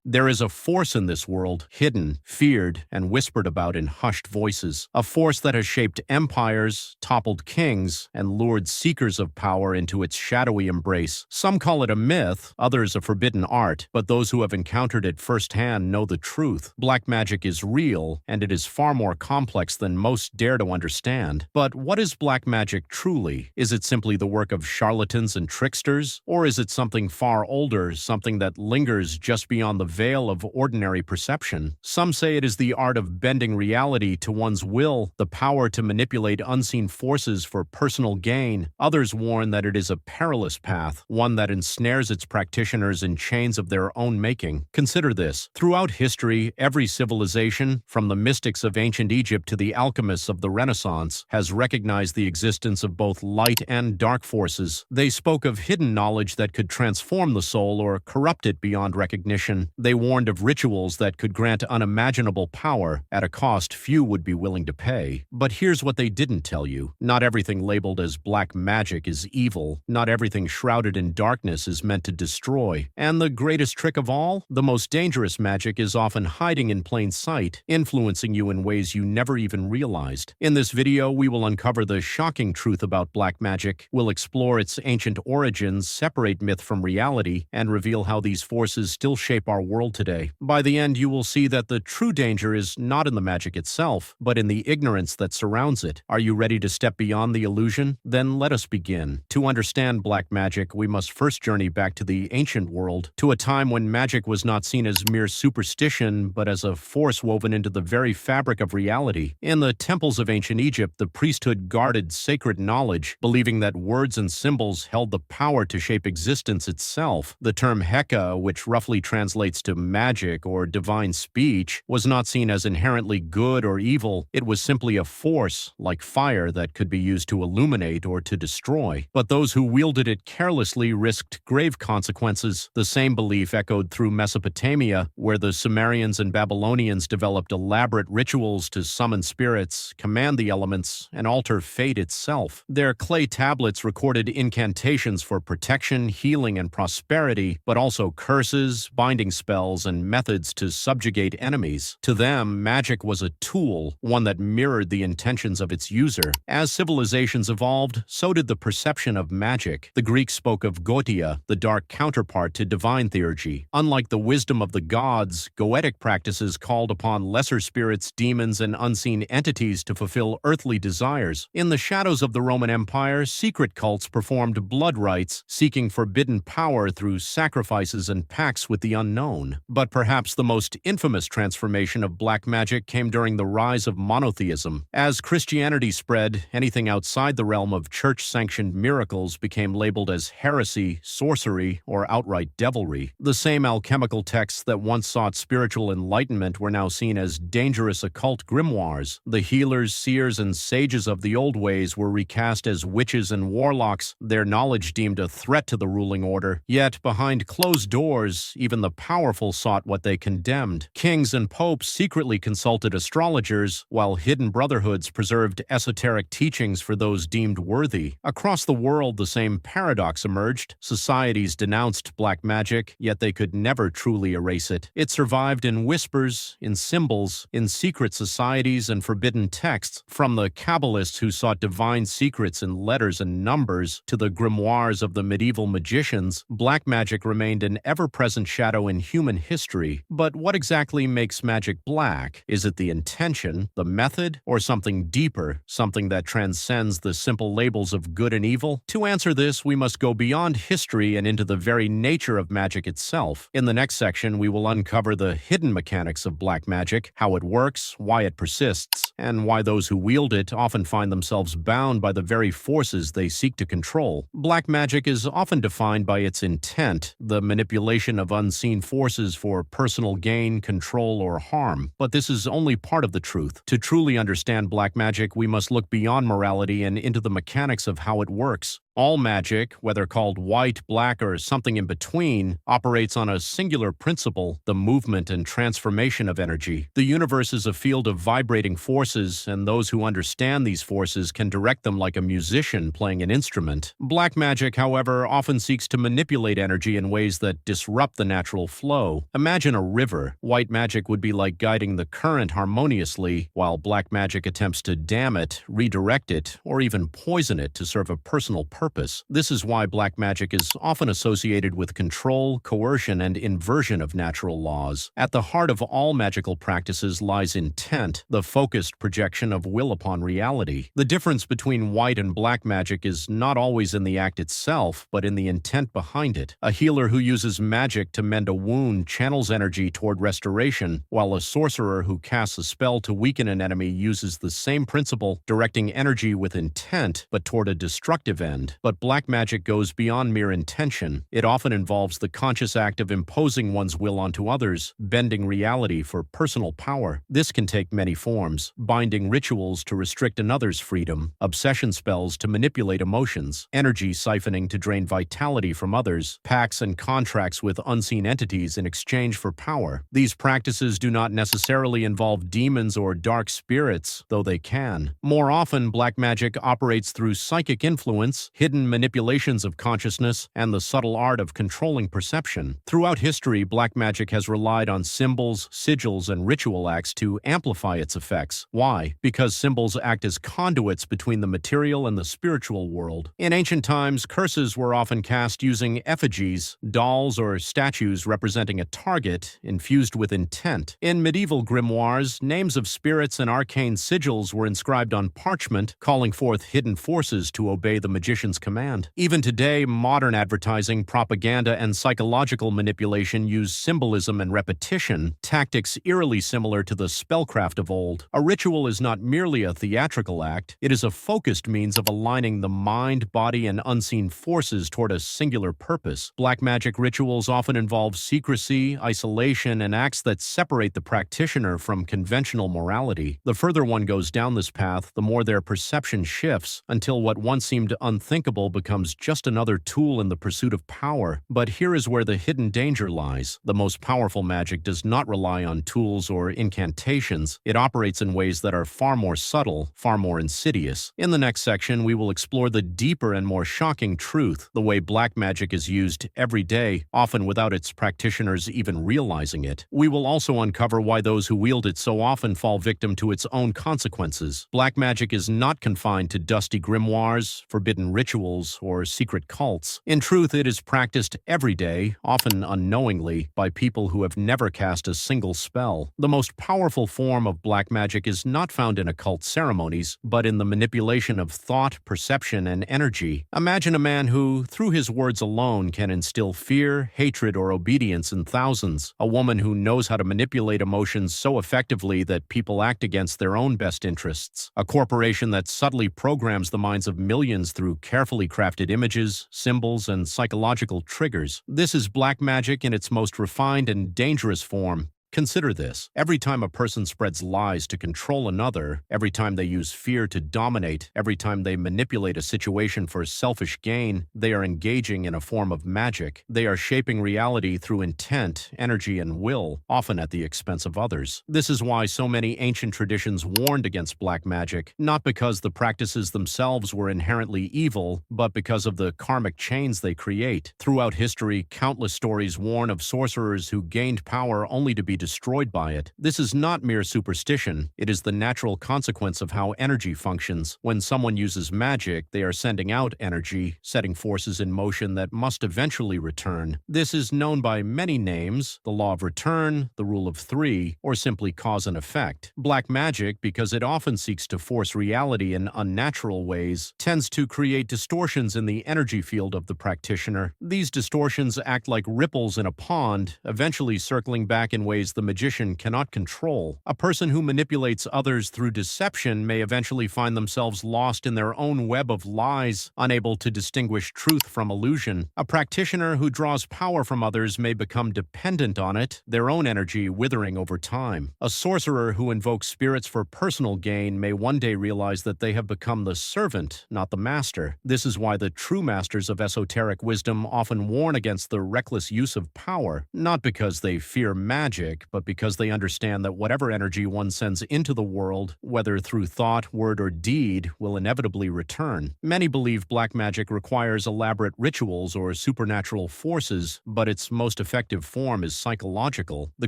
There is a force in this world, hidden, feared, and whispered about in hushed voices. A force that has shaped empires, toppled kings, and lured seekers of power into its shadowy embrace. Some call it a myth, others a forbidden art, but those who have encountered it firsthand know the truth. Black magic is real, and it is far more complex than most dare to understand. But what is black magic truly? Is it simply the work of charlatans and tricksters? Or is it something far older, something that lingers just beyond the veil of ordinary perception? Some say it is the art of bending reality to one's will, the power to manipulate unseen forces for personal gain. Others warn that it is a perilous path, one that ensnares its practitioners in chains of their own making. Consider this. Throughout history, every civilization, from the mystics of ancient Egypt to the alchemists of the Renaissance, has recognized the existence of both light and dark forces. They spoke of hidden knowledge that could transform the soul or corrupt it beyond recognition. They warned of rituals that could grant unimaginable power at a cost few would be willing to pay. But here's what they didn't tell you. Not everything labeled as black magic is evil. Not everything shrouded in darkness is meant to destroy. And the greatest trick of all? The most dangerous magic is often hiding in plain sight, influencing you in ways you never even realized. In this video, we will uncover the shocking truth about black magic. We'll explore its ancient origins, separate myth from reality, and reveal how these forces still shape our world today. By the end, you will see that the true danger is not in the magic itself, but in the ignorance that surrounds it. Are you ready to step beyond the illusion? Then let us begin. To understand black magic, we must first journey back to the ancient world, to a time when magic was not seen as mere superstition, but as a force woven into the very fabric of reality. In the temples of ancient Egypt, the priesthood guarded sacred knowledge, believing that words and symbols held the power to shape existence itself. The term Heka, which roughly translates to magic or divine speech, was not seen as inherently good or evil. It was simply a force, like fire, that could be used to illuminate or to destroy. But those who wielded it carelessly risked grave consequences. The same belief echoed through Mesopotamia, where the Sumerians and Babylonians developed elaborate rituals to summon spirits, command the elements, and alter fate itself. Their clay tablets recorded incantations for protection, healing, and prosperity, but also curses, binding spells, and methods to subjugate enemies. To them, magic was a tool, one that mirrored the intentions of its user. As civilizations evolved, so did the perception of magic. The Greeks spoke of Goetia, the dark counterpart to divine theurgy. Unlike the wisdom of the gods, Goetic practices called upon lesser spirits, demons, and unseen entities to fulfill earthly desires. In the shadows of the Roman Empire, secret cults performed blood rites, seeking forbidden power through sacrifices and pacts with the unknown. But perhaps the most infamous transformation of black magic came during the rise of monotheism. As Christianity spread, anything outside the realm of church-sanctioned miracles became labeled as heresy, sorcery, or outright devilry. The same alchemical texts that once sought spiritual enlightenment were now seen as dangerous occult grimoires. The healers, seers, and sages of the old ways were recast as witches and warlocks, their knowledge deemed a threat to the ruling order. Yet, behind closed doors, even the powerful sought what they condemned. Kings and popes secretly consulted astrologers, while hidden brotherhoods preserved esoteric teachings for those deemed worthy. Across the world, the same paradox emerged. Societies denounced black magic, yet they could never truly erase it. It survived in whispers, in symbols, in secret societies and forbidden texts. From the Kabbalists who sought divine secrets in letters and numbers, to the grimoires of the medieval magicians, black magic remained an ever-present shadow in human history. But what exactly makes magic black? Is it the intention, the method, or something deeper, something that transcends the simple labels of good and evil? To answer this, we must go beyond history and into the very nature of magic itself. In the next section, we will uncover the hidden mechanics of black magic, how it works, why it persists, and why those who wield it often find themselves bound by the very forces they seek to control. Black magic is often defined by its intent, the manipulation of unseen forces for personal gain, control, or harm. But this is only part of the truth. To truly understand black magic, we must look beyond morality and into the mechanics of how it works. All magic, whether called white, black, or something in between, operates on a singular principle: the movement and transformation of energy. The universe is a field of vibrating forces, and those who understand these forces can direct them like a musician playing an instrument. Black magic, however, often seeks to manipulate energy in ways that disrupt the natural flow. Imagine a river. White magic would be like guiding the current harmoniously, while black magic attempts to dam it, redirect it, or even poison it to serve a personal purpose. This is why black magic is often associated with control, coercion, and inversion of natural laws. At the heart of all magical practices lies intent, the focused projection of will upon reality. The difference between white and black magic is not always in the act itself, but in the intent behind it. A healer who uses magic to mend a wound channels energy toward restoration, while a sorcerer who casts a spell to weaken an enemy uses the same principle, directing energy with intent, but toward a destructive end. But black magic goes beyond mere intention. It often involves the conscious act of imposing one's will onto others, bending reality for personal power. This can take many forms: binding rituals to restrict another's freedom, obsession spells to manipulate emotions, energy siphoning to drain vitality from others, pacts and contracts with unseen entities in exchange for power. These practices do not necessarily involve demons or dark spirits, though they can. More often, black magic operates through psychic influence, hidden manipulations of consciousness, and the subtle art of controlling perception. Throughout history, black magic has relied on symbols, sigils, and ritual acts to amplify its effects. Why? Because symbols act as conduits between the material and the spiritual world. In ancient times, curses were often cast using effigies, dolls or statues representing a target, infused with intent. In medieval grimoires, names of spirits and arcane sigils were inscribed on parchment, calling forth hidden forces to obey the magician's command. Even today, modern advertising, propaganda, and psychological manipulation use symbolism and repetition, tactics eerily similar to the spellcraft of old. A ritual is not merely a theatrical act, it is a focused means of aligning the mind, body, and unseen forces toward a singular purpose. Black magic rituals often involve secrecy, isolation, and acts that separate the practitioner from conventional morality. The further one goes down this path, the more their perception shifts, until what once seemed unthinkable becomes just another tool in the pursuit of power. But here is where the hidden danger lies. The most powerful magic does not rely on tools or incantations. It operates in ways that are far more subtle, far more insidious. In the next section, we will explore the deeper and more shocking truth, the way black magic is used every day, often without its practitioners even realizing it. We will also uncover why those who wield it so often fall victim to its own consequences. Black magic is not confined to dusty grimoires, forbidden rituals, or secret cults. In truth, it is practiced every day, often unknowingly, by people who have never cast a single spell. The most powerful form of black magic is not found in occult ceremonies, but in the manipulation of thought, perception, and energy. Imagine a man who, through his words alone, can instill fear, hatred, or obedience in thousands. A woman who knows how to manipulate emotions so effectively that people act against their own best interests. A corporation that subtly programs the minds of millions through carefully crafted images, symbols, and psychological triggers. This is black magic in its most refined and dangerous form. Consider this. Every time a person spreads lies to control another, every time they use fear to dominate, every time they manipulate a situation for selfish gain, they are engaging in a form of magic. They are shaping reality through intent, energy, and will, often at the expense of others. This is why so many ancient traditions warned against black magic, not because the practices themselves were inherently evil, but because of the karmic chains they create. Throughout history, countless stories warn of sorcerers who gained power only to be destroyed by it. This is not mere superstition. It is the natural consequence of how energy functions. When someone uses magic, they are sending out energy, setting forces in motion that must eventually return. This is known by many names: the law of return, the rule of three, or simply cause and effect. Black magic, because it often seeks to force reality in unnatural ways, tends to create distortions in the energy field of the practitioner. These distortions act like ripples in a pond, eventually circling back in ways realize the magician cannot control. A person who manipulates others through deception may eventually find themselves lost in their own web of lies, unable to distinguish truth from illusion. A practitioner who draws power from others may become dependent on it, their own energy withering over time. A sorcerer who invokes spirits for personal gain may one day realize that they have become the servant, not the master. This is why the true masters of esoteric wisdom often warn against the reckless use of power, not because they fear magic, but because they understand that whatever energy one sends into the world, whether through thought, word, or deed, will inevitably return. Many believe black magic requires elaborate rituals or supernatural forces, but its most effective form is psychological. The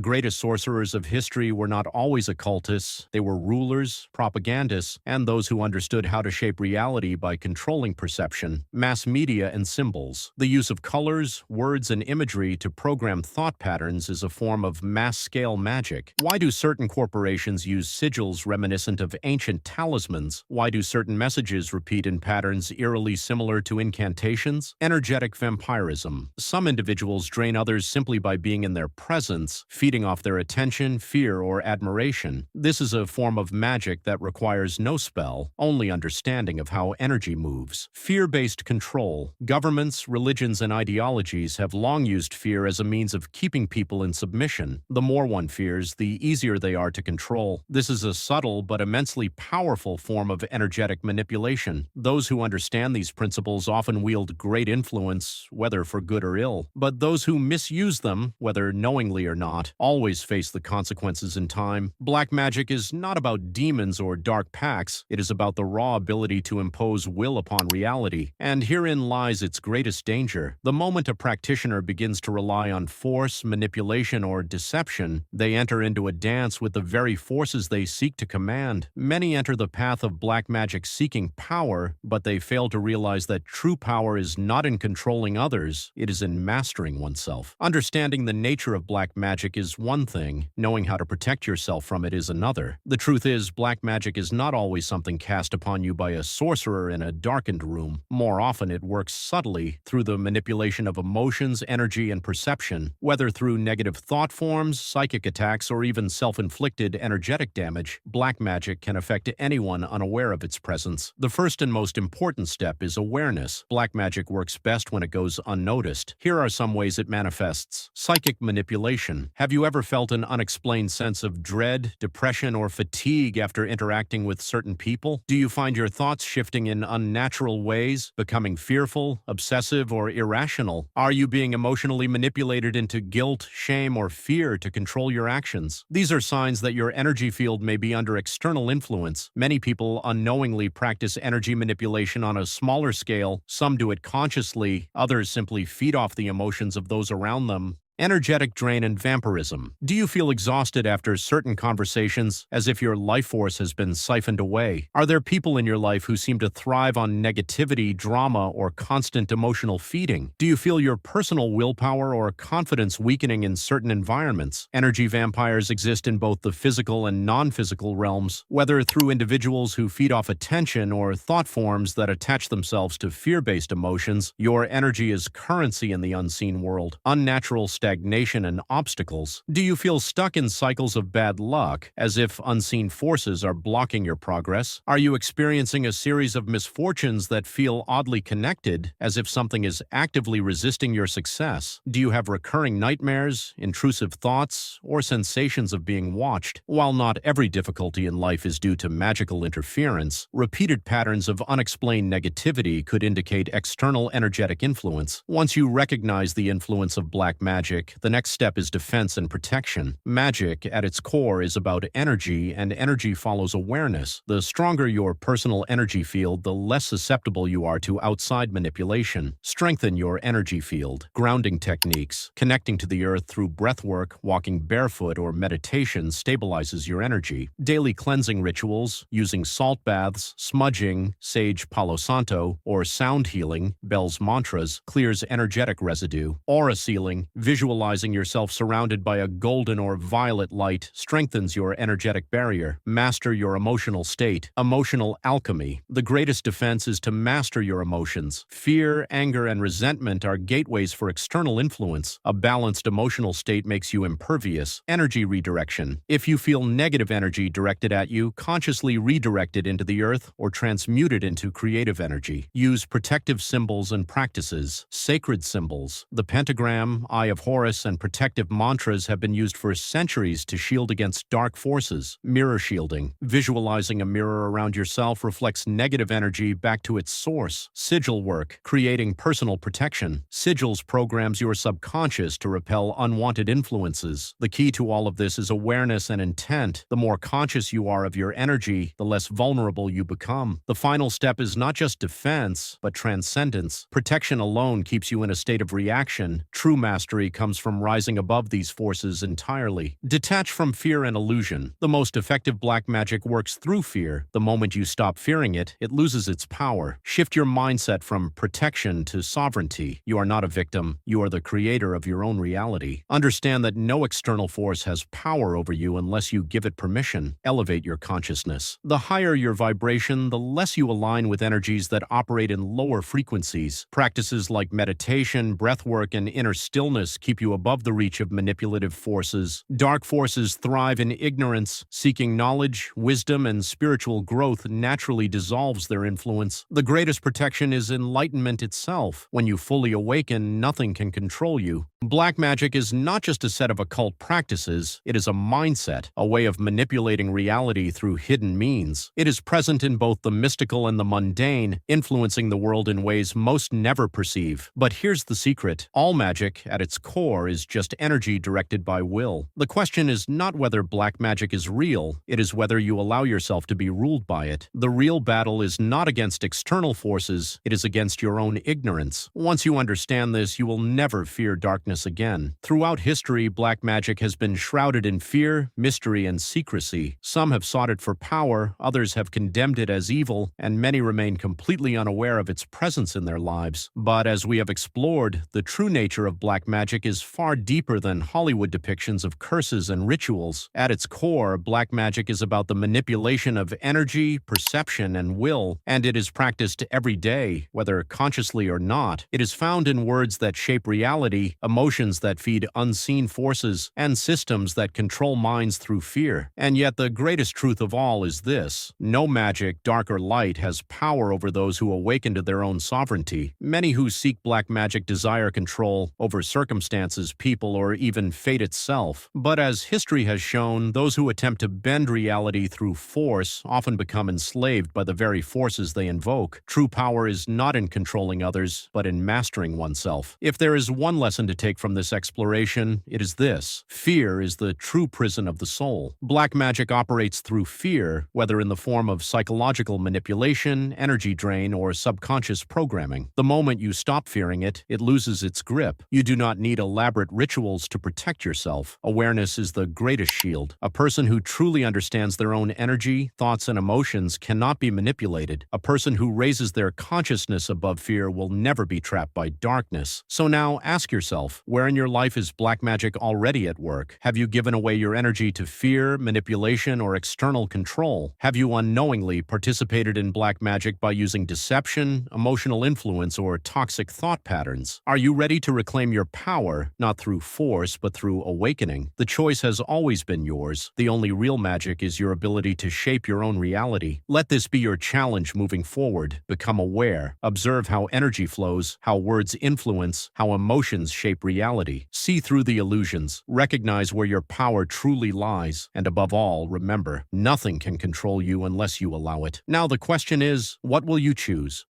greatest sorcerers of history were not always occultists. They were rulers, propagandists, and those who understood how to shape reality by controlling perception, mass media, and symbols. The use of colors, words, and imagery to program thought patterns is a form of mass-scale magic. Why do certain corporations use sigils reminiscent of ancient talismans? Why do certain messages repeat in patterns eerily similar to incantations? Energetic vampirism. Some individuals drain others simply by being in their presence, feeding off their attention, fear, or admiration. This is a form of magic that requires no spell, only understanding of how energy moves. Fear-based control. Governments, religions, and ideologies have long used fear as a means of keeping people in submission. The more one fears, the easier they are to control. This is a subtle but immensely powerful form of energetic manipulation. Those who understand these principles often wield great influence, whether for good or ill. But those who misuse them, whether knowingly or not, always face the consequences in time. Black magic is not about demons or dark pacts. It is about the raw ability to impose will upon reality. And herein lies its greatest danger. The moment a practitioner begins to rely on force, manipulation, or deception, they enter into a dance with the very forces they seek to command. Many enter the path of black magic seeking power, but they fail to realize that true power is not in controlling others, it is in mastering oneself. Understanding the nature of black magic is one thing, knowing how to protect yourself from it is another. The truth is, black magic is not always something cast upon you by a sorcerer in a darkened room. More often, it works subtly through the manipulation of emotions, energy, and perception. Whether through negative thought forms, psychic attacks, or even self-inflicted energetic damage, black magic can affect anyone unaware of its presence. The first and most important step is awareness. Black magic works best when it goes unnoticed. Here are some ways it manifests. Psychic manipulation. Have you ever felt an unexplained sense of dread, depression, or fatigue after interacting with certain people? Do you find your thoughts shifting in unnatural ways, becoming fearful, obsessive, or irrational? Are you being emotionally manipulated into guilt, shame, or fear to control your actions? These are signs that your energy field may be under external influence. Many people unknowingly practice energy manipulation on a smaller scale. Some do it consciously, others simply feed off the emotions of those around them. Energetic drain and vampirism. Do you feel exhausted after certain conversations, as if your life force has been siphoned away? Are there people in your life who seem to thrive on negativity, drama, or constant emotional feeding? Do you feel your personal willpower or confidence weakening in certain environments? Energy vampires exist in both the physical and non-physical realms, whether through individuals who feed off attention or thought forms that attach themselves to fear-based emotions. Your energy is currency in the unseen world. Unnatural stagnation and obstacles. Do you feel stuck in cycles of bad luck, as if unseen forces are blocking your progress? Are you experiencing a series of misfortunes that feel oddly connected, as if something is actively resisting your success? Do you have recurring nightmares, intrusive thoughts, or sensations of being watched? While not every difficulty in life is due to magical interference, repeated patterns of unexplained negativity could indicate external energetic influence. Once you recognize the influence of black magic, the next step is defense and protection. Magic, at its core, is about energy, and energy follows awareness. The stronger your personal energy field, the less susceptible you are to outside manipulation. Strengthen your energy field. Grounding techniques. Connecting to the earth through breathwork, walking barefoot, or meditation stabilizes your energy. Daily cleansing rituals, using salt baths, smudging, sage palo santo, or sound healing, Bell's mantras, clears energetic residue. Aura sealing. Visual Visualizing yourself surrounded by a golden or violet light strengthens your energetic barrier. Master your emotional state. Emotional alchemy. The greatest defense is to master your emotions. Fear, anger, and resentment are gateways for external influence. A balanced emotional state makes you impervious. Energy redirection. If you feel negative energy directed at you, consciously redirect it into the earth or transmute it into creative energy. Use protective symbols and practices. Sacred symbols. The pentagram, Eye of Horus, and protective mantras have been used for centuries to shield against dark forces. Mirror shielding. Visualizing a mirror around yourself reflects negative energy back to its source. Sigil work. Creating personal protection. Sigils programs your subconscious to repel unwanted influences. The key to all of this is awareness and intent. The more conscious you are of your energy, the less vulnerable you become. The final step is not just defense, but transcendence. Protection alone keeps you in a state of reaction. True mastery comes from rising above these forces entirely. Detach from fear and illusion. The most effective black magic works through fear. The moment you stop fearing it, it loses its power. Shift your mindset from protection to sovereignty. You are not a victim. You are the creator of your own reality. Understand that no external force has power over you unless you give it permission. Elevate your consciousness. The higher your vibration, the less you align with energies that operate in lower frequencies. Practices like meditation, breathwork, and inner stillness keep you above the reach of manipulative forces. Dark forces thrive in ignorance. Seeking knowledge, wisdom, and spiritual growth naturally dissolves their influence. The greatest protection is enlightenment itself. When you fully awaken, nothing can control you. Black magic is not just a set of occult practices, it is a mindset, a way of manipulating reality through hidden means. It is present in both the mystical and the mundane, influencing the world in ways most never perceive. But here's the secret. All magic, at its core, is just energy directed by will. The question is not whether black magic is real, it is whether you allow yourself to be ruled by it. The real battle is not against external forces, it is against your own ignorance. Once you understand this, you will never fear darkness again. Throughout history, black magic has been shrouded in fear, mystery, and secrecy. Some have sought it for power, others have condemned it as evil, and many remain completely unaware of its presence in their lives. But as we have explored, the true nature of black magic is far deeper than Hollywood depictions of curses and rituals. At its core, black magic is about the manipulation of energy, perception, and will, and it is practiced every day, whether consciously or not. It is found in words that shape reality, emotions that feed unseen forces, and systems that control minds through fear. And yet the greatest truth of all is this: no magic, dark or light, has power over those who awaken to their own sovereignty. Many who seek black magic desire control over circumstances, people, or even fate itself. But as history has shown, those who attempt to bend reality through force often become enslaved by the very forces they invoke. True power is not in controlling others, but in mastering oneself. If there is one lesson to take from this exploration, it is this: fear is the true prison of the soul. Black magic operates through fear, whether in the form of psychological manipulation, energy drain, or subconscious programming. The moment you stop fearing it, it loses its grip. You do not need elaborate rituals to protect yourself. Awareness is the greatest shield. A person who truly understands their own energy, thoughts, and emotions cannot be manipulated. A person who raises their consciousness above fear will never be trapped by darkness. So now ask yourself, where in your life is black magic already at work? Have you given away your energy to fear, manipulation, or external control? Have you unknowingly participated in black magic by using deception, emotional influence, or toxic thought patterns? Are you ready to reclaim your power, not through force, but through awakening? The choice has always been yours. The only real magic is your ability to shape your own reality. Let this be your challenge moving forward. Become aware. Observe how energy flows, how words influence, how emotions shape reality. See through the illusions. Recognize where your power truly lies. And above all, remember, nothing can control you unless you allow it. Now the question is, what will you choose?